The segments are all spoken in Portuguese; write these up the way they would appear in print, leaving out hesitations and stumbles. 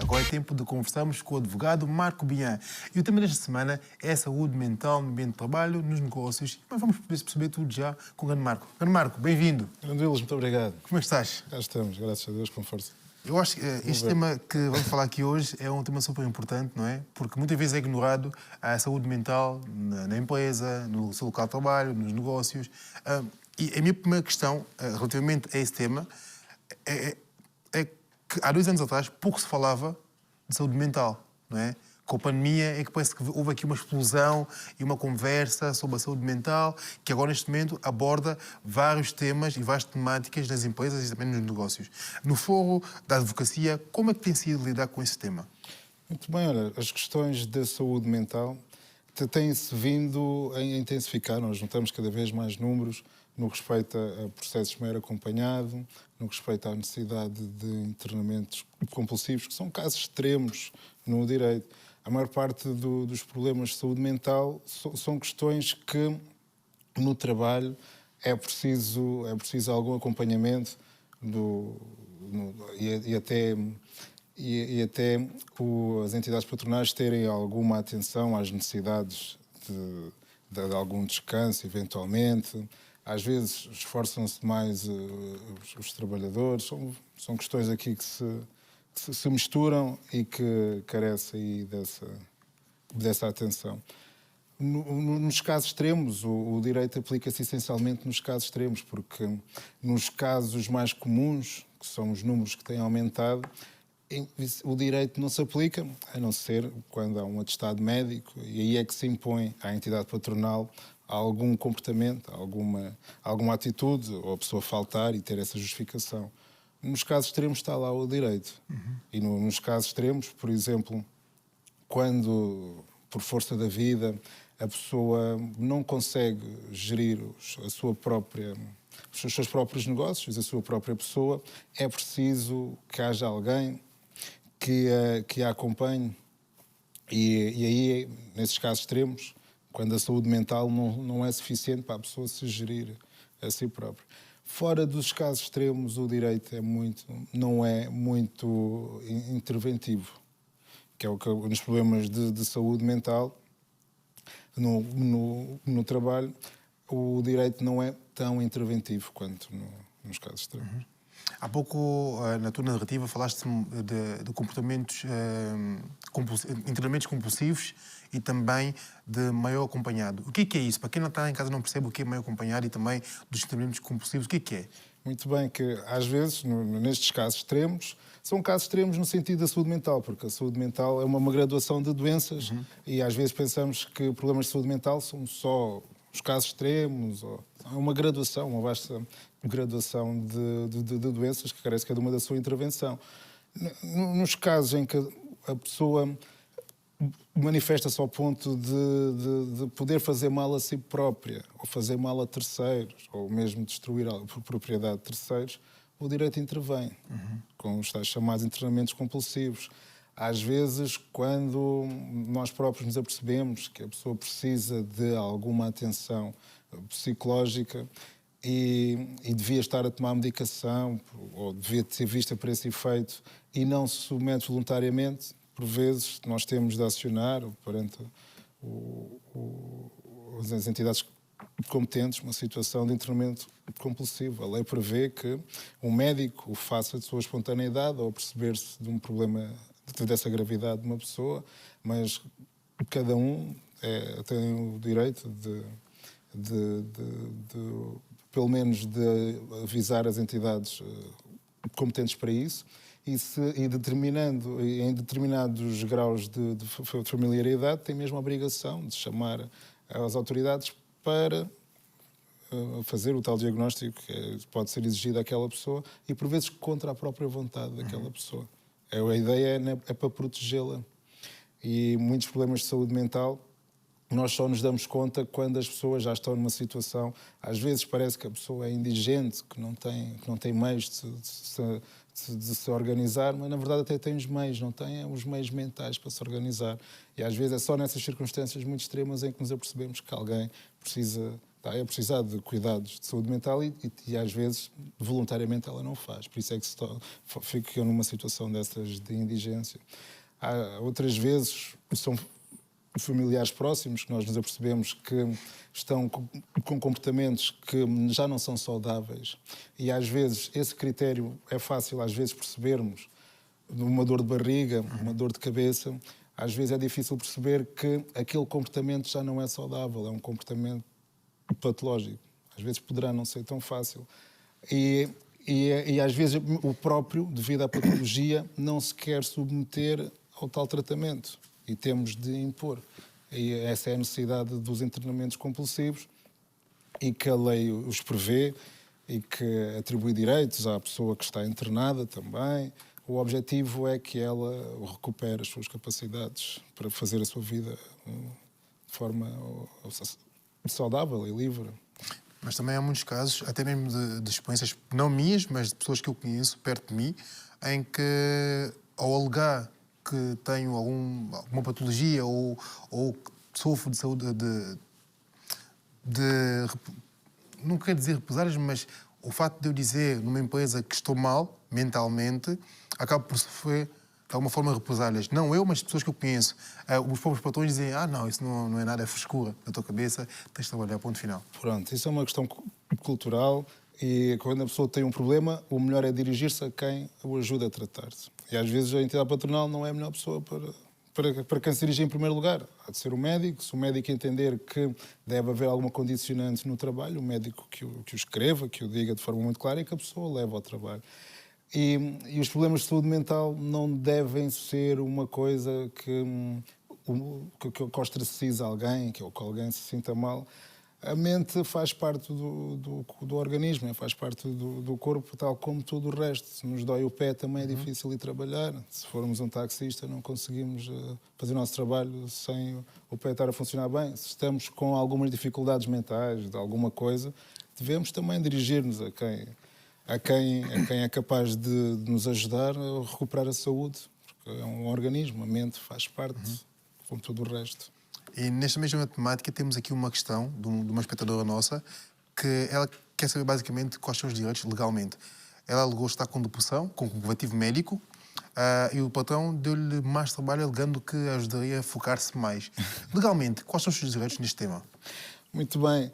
Agora é tempo de conversarmos com o advogado Marco Bian. E o tema desta semana é a saúde mental no ambiente de trabalho, nos negócios. Mas vamos perceber tudo já com o grande Marco. Grande Marco, bem-vindo. Grande Willis, muito obrigado. Como é que estás? Cá estamos, graças a Deus, com força. Eu acho que este tema que vamos falar aqui hoje é um tema super importante, não é? Porque muitas vezes é ignorado a saúde mental na empresa, no seu local de trabalho, nos negócios. E a minha primeira questão relativamente a esse tema é que há 2 anos atrás pouco se falava de saúde mental, não é? Com a pandemia é que parece que houve aqui uma explosão e uma conversa sobre a saúde mental que agora, neste momento, aborda vários temas e várias temáticas das empresas e também nos negócios. No foro da advocacia, como é que tem sido lidar com esse tema? Muito bem, olha, as questões da saúde mental têm-se vindo a intensificar. Nós notamos cada vez mais números no respeito a processos de mero acompanhado, no respeito à necessidade de internamentos compulsivos, que são casos extremos no direito. A maior parte dos problemas de saúde mental são questões que, no trabalho, é preciso algum acompanhamento e até as entidades patronais terem alguma atenção às necessidades de algum descanso, eventualmente. Às vezes esforçam-se mais os trabalhadores. São questões aqui que se misturam e que carecem aí dessa atenção. Nos casos extremos, o direito aplica-se essencialmente nos casos extremos, porque nos casos mais comuns, que são os números que têm aumentado, o direito não se aplica, a não ser quando há um atestado médico, e aí é que se impõe à entidade patronal algum comportamento, alguma atitude, ou a pessoa faltar e ter essa justificação. Nos casos extremos está lá o direito. E nos casos extremos, por exemplo, quando, por força da vida, a pessoa não consegue gerir os seus próprios negócios, a sua própria pessoa, é preciso que haja alguém que a acompanhe. E aí, nesses casos extremos, quando a saúde mental não é suficiente para a pessoa se gerir a si própria. Fora dos casos extremos, o direito não é muito interventivo, que é o que nos problemas de saúde mental no trabalho, o direito não é tão interventivo quanto nos casos extremos. Há pouco, na tua narrativa, falaste de comportamentos, internamentos compulsivos e também de meio acompanhado. O que é isso? Para quem não está em casa não percebe o que é meio acompanhado e também dos internamentos compulsivos, o que é? Muito bem, que às vezes, nestes casos extremos, são casos extremos no sentido da saúde mental, porque a saúde mental é uma graduação de doenças e às vezes pensamos que problemas de saúde mental são só os casos extremos, é uma graduação, uma vasta graduação de doenças que carece cada uma da sua intervenção. Nos casos em que a pessoa manifesta-se ao ponto de poder fazer mal a si própria, ou fazer mal a terceiros, ou mesmo destruir a propriedade de terceiros, o direito intervém, com os tais chamados internamentos compulsivos. Às vezes, quando nós próprios nos apercebemos que a pessoa precisa de alguma atenção psicológica e devia estar a tomar medicação, ou devia ser vista para esse efeito, e não se submete voluntariamente, por vezes nós temos de acionar perante as entidades competentes uma situação de internamento compulsivo. A lei prevê que um médico o faça de sua espontaneidade ou perceber-se de um problema dessa gravidade de uma pessoa, mas cada um tem o direito pelo menos de avisar as entidades competentes para isso em determinados graus de familiaridade tem mesmo a obrigação de chamar as autoridades para fazer o tal diagnóstico que pode ser exigido àquela pessoa e por vezes contra a própria vontade daquela pessoa. A ideia é para protegê-la. E muitos problemas de saúde mental nós só nos damos conta quando as pessoas já estão numa situação, às vezes parece que a pessoa é indigente, que não tem meios de se organizar, mas na verdade até tem os meios, não tem os meios mentais para se organizar. E às vezes é só nessas circunstâncias muito extremas em que nos apercebemos que alguém precisa está a precisar de cuidados de saúde mental e às vezes voluntariamente ela não faz. Por isso é que fica numa situação dessas de indigência. Há outras vezes são familiares próximos que nós nos apercebemos que estão com comportamentos que já não são saudáveis e às vezes esse critério é fácil às vezes percebermos uma dor de barriga, uma dor de cabeça, às vezes é difícil perceber que aquele comportamento já não é saudável, é um comportamento patológico. Às vezes poderá não ser tão fácil. E às vezes o próprio, devido à patologia, não se quer submeter ao tal tratamento e temos de impor. E essa é a necessidade dos internamentos compulsivos e que a lei os prevê e que atribui direitos à pessoa que está internada também. O objetivo é que ela recupere as suas capacidades para fazer a sua vida de forma saudável e livre. Mas também há muitos casos, até mesmo de experiências, não minhas, mas de pessoas que eu conheço perto de mim, em que, ao alegar que tenho alguma patologia ou sofro de saúde, não quero dizer represálias, mas o facto de eu dizer numa empresa que estou mal mentalmente, acabo por sofrer de alguma forma represálias. Não eu, mas pessoas que eu conheço. Os próprios patrões dizem, não, isso não é nada, é frescura da tua cabeça, tens de trabalhar, ponto final. Pronto, isso é uma questão cultural e quando a pessoa tem um problema, o melhor é dirigir-se a quem o ajuda a tratar-se. E às vezes a entidade patronal não é a melhor pessoa para quem se dirige em primeiro lugar. Há de ser o médico. Se o médico entender que deve haver alguma condicionante no trabalho, o médico que o escreva, que o diga de forma muito clara e que a pessoa leve ao trabalho. E os problemas de saúde mental não devem ser uma coisa que ostraciza alguém, que alguém se sinta mal. A mente faz parte do organismo, faz parte do corpo, tal como tudo o resto. Se nos dói o pé, também é difícil ir trabalhar. Se formos um taxista, não conseguimos fazer o nosso trabalho sem o pé estar a funcionar bem. Se estamos com algumas dificuldades mentais, de alguma coisa, devemos também dirigir-nos a quem é capaz de nos ajudar a recuperar a saúde. Porque é um organismo, a mente faz parte, como tudo o resto. E nesta mesma temática temos aqui uma questão de uma espectadora nossa que ela quer saber basicamente quais são os direitos legalmente. Ela alegou estar com depressão, com comprovativo médico, e o patrão deu-lhe mais trabalho alegando que ajudaria a focar-se mais. Legalmente, quais são os seus direitos neste tema? Muito bem.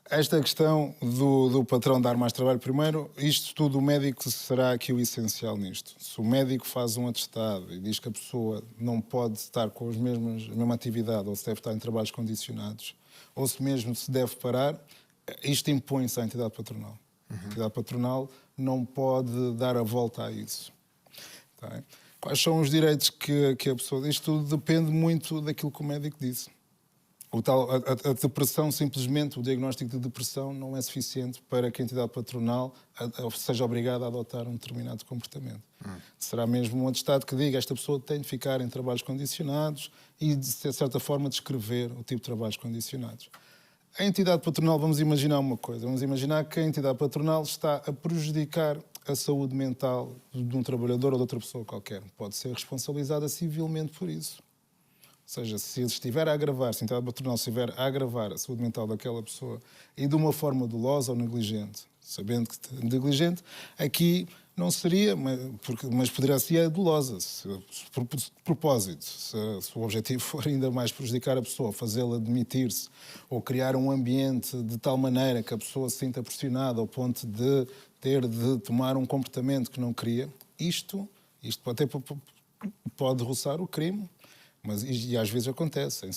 Esta questão do patrão dar mais trabalho, primeiro, isto tudo, o médico será aqui o essencial nisto. Se o médico faz um atestado e diz que a pessoa não pode estar com a mesma atividade ou se deve estar em trabalhos condicionados, ou se mesmo se deve parar, isto impõe-se à entidade patronal. A entidade patronal não pode dar a volta a isso. Tá? Quais são os direitos que a pessoa... Isto tudo depende muito daquilo que o médico disse. A depressão, simplesmente, o diagnóstico de depressão não é suficiente para que a entidade patronal seja obrigada a adotar um determinado comportamento. Será mesmo um atestado que diga que esta pessoa tem de ficar em trabalhos condicionados e, de certa forma, descrever o tipo de trabalhos condicionados. A entidade patronal, vamos imaginar uma coisa, vamos imaginar que a entidade patronal está a prejudicar a saúde mental de um trabalhador ou de outra pessoa qualquer. Pode ser responsabilizada civilmente por isso. Ou seja, se ele estiver a agravar, se a entidade patronal estiver a agravar a saúde mental daquela pessoa e de uma forma dolosa ou negligente, sabendo que é negligente, aqui não seria, mas poderá ser dolosa, por propósito. Se o objetivo for ainda mais prejudicar a pessoa, fazê-la demitir-se ou criar um ambiente de tal maneira que a pessoa se sinta pressionada ao ponto de ter de tomar um comportamento que não queria, isto até pode roçar o crime. E às vezes acontece,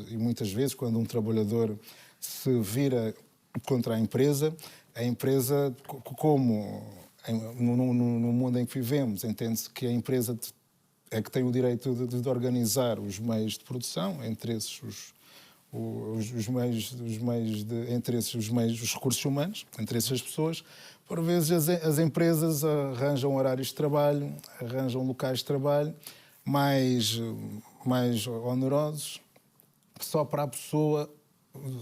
e muitas vezes, quando um trabalhador se vira contra a empresa, como no mundo em que vivemos, entende-se que a empresa é que tem o direito de organizar os meios de produção, entre esses os recursos humanos, entre essas pessoas. Por vezes as empresas arranjam horários de trabalho, arranjam locais de trabalho mais onerosos, só para a pessoa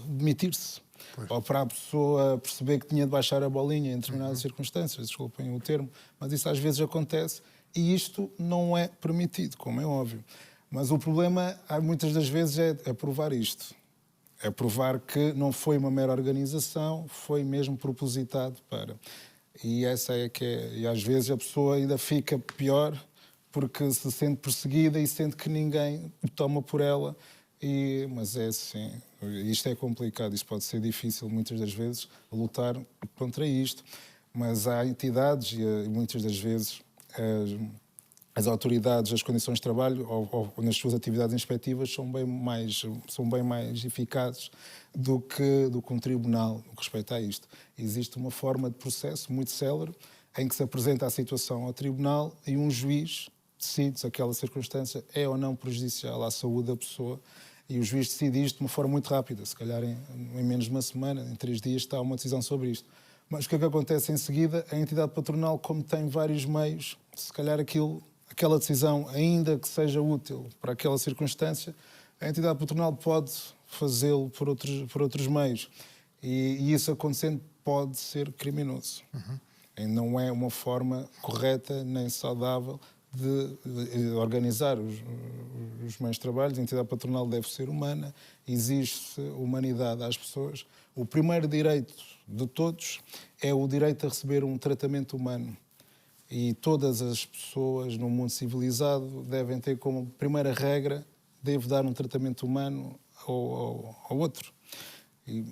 demitir-se. Ou para a pessoa perceber que tinha de baixar a bolinha em determinadas circunstâncias, desculpem o termo, mas isso às vezes acontece e isto não é permitido, como é óbvio. Mas o problema, muitas das vezes, é provar isto. É provar que não foi uma mera organização, foi mesmo propositado para. E essa é que é. E às vezes a pessoa ainda fica pior porque se sente perseguida e sente que ninguém toma por ela. Mas é assim, isto é complicado, isto pode ser difícil muitas das vezes lutar contra isto. Mas há entidades e muitas das vezes as autoridades, as condições de trabalho ou nas suas atividades inspectivas são bem mais eficazes do que um tribunal no que respeita a isto. Existe uma forma de processo muito célere em que se apresenta a situação ao tribunal e um juiz decide se aquela circunstância é ou não prejudicial à saúde da pessoa e o juiz decide isto de uma forma muito rápida, se calhar em menos de uma semana, em 3 dias está uma decisão sobre isto. Mas o que é que acontece em seguida? A entidade patronal, como tem vários meios, se calhar aquela decisão, ainda que seja útil para aquela circunstância, a entidade patronal pode fazê-lo por outros meios. E isso acontecendo pode ser criminoso. E não é uma forma correta nem saudável de organizar os meios de trabalho. A entidade patronal deve ser humana, exige-se humanidade às pessoas. O primeiro direito de todos é o direito a receber um tratamento humano. E todas as pessoas no mundo civilizado devem ter como primeira regra, devo dar um tratamento humano ao outro. E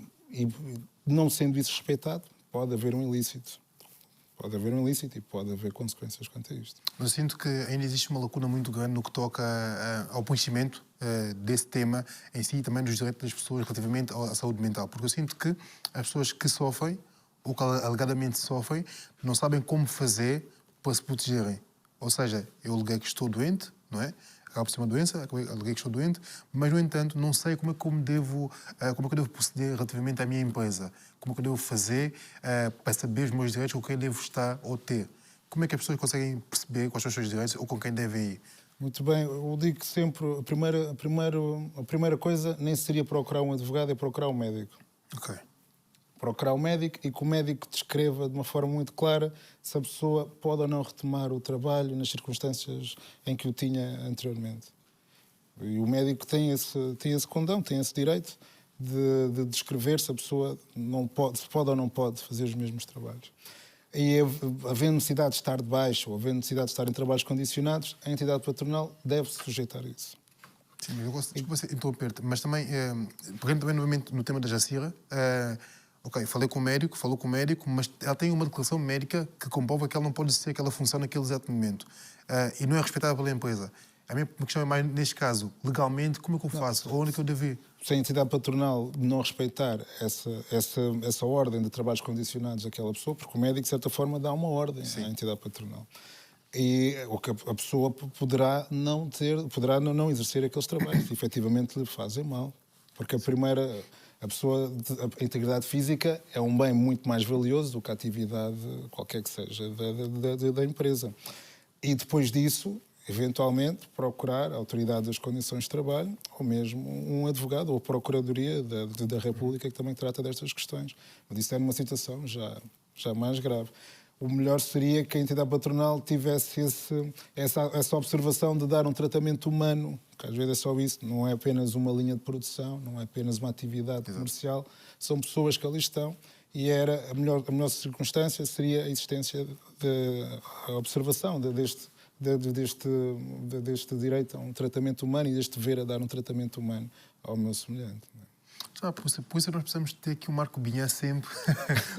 não sendo isso respeitado, pode haver um ilícito. Pode haver um ilícito e pode haver consequências quanto a isto. Eu sinto que ainda existe uma lacuna muito grande no que toca ao conhecimento desse tema em si e também dos direitos das pessoas relativamente à saúde mental. Porque eu sinto que as pessoas que sofrem, ou que alegadamente sofrem, não sabem como fazer para se protegerem. Ou seja, eu aleguei que estou doente, não é? Acaba por ser uma doença, aleguei que estou doente, mas, no entanto, não sei como é que eu devo proceder relativamente à minha empresa. Como é que eu devo fazer para saber os meus direitos, com quem devo estar ou ter. Como é que as pessoas conseguem perceber quais são os seus direitos ou com quem devem ir? Muito bem, eu digo que sempre a primeira coisa nem seria procurar um advogado, é procurar um médico. Ok. Procurar um médico e que o médico descreva de uma forma muito clara se a pessoa pode ou não retomar o trabalho nas circunstâncias em que o tinha anteriormente. E o médico tem esse condão, tem esse direito de descrever se a pessoa se pode ou não pode fazer os mesmos trabalhos. E havendo necessidade de estar de baixo ou havendo necessidade de estar em trabalhos condicionados, a entidade patronal deve se sujeitar a isso. Sim, eu gosto de interromper-te, mas também, pegando também novamente no tema da Jacira, ok, falou com o médico, mas ela tem uma declaração médica que comprova que ela não pode exercer aquela função naquele exato momento. E não é respeitada pela empresa. A minha questão é mais, neste caso, legalmente, como é que eu faço? Ou onde é que eu devo ir? Se a entidade patronal não respeitar essa ordem de trabalhos condicionados àquela pessoa, porque o médico, de certa forma, dá uma ordem à entidade patronal. E a pessoa poderá não exercer aqueles trabalhos, que efetivamente lhe fazem mal. Porque a integridade física é um bem muito mais valioso do que a atividade qualquer que seja da empresa. E depois disso, eventualmente, procurar a autoridade das condições de trabalho ou mesmo um advogado ou a Procuradoria da República que também trata destas questões. Mas isso é numa situação já mais grave. O melhor seria que a entidade patronal tivesse essa observação de dar um tratamento humano, que às vezes é só isso, não é apenas uma linha de produção, não é apenas uma atividade comercial, são pessoas que ali estão e a melhor circunstância seria a existência a observação deste direito a um tratamento humano e deste dever a dar um tratamento humano ao meu semelhante. Por isso nós precisamos ter aqui um Marco Binha sempre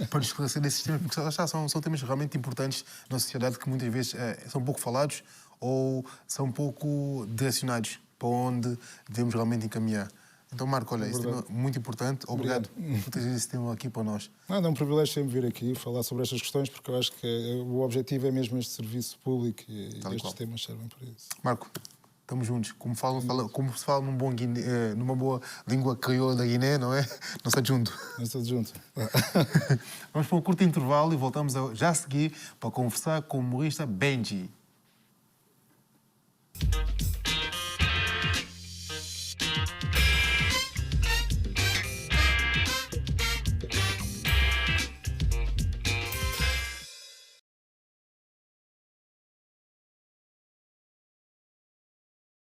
para nos esclarecer desses temas, porque são temas realmente importantes na sociedade que muitas vezes são pouco falados ou são pouco direcionados para onde devemos realmente encaminhar. Então, Marco, olha, esse tema é muito importante. Obrigado por teres esse tema aqui para nós. É um privilégio sempre vir aqui falar sobre estas questões, porque eu acho que o objetivo é mesmo este serviço público e estes temas servem para isso. Marco, estamos juntos. Como se fala numa boa língua crioula da Guiné, não é? Não está junto. Não está junto. Vamos para um curto intervalo e voltamos já a seguir para conversar com o humorista Benji.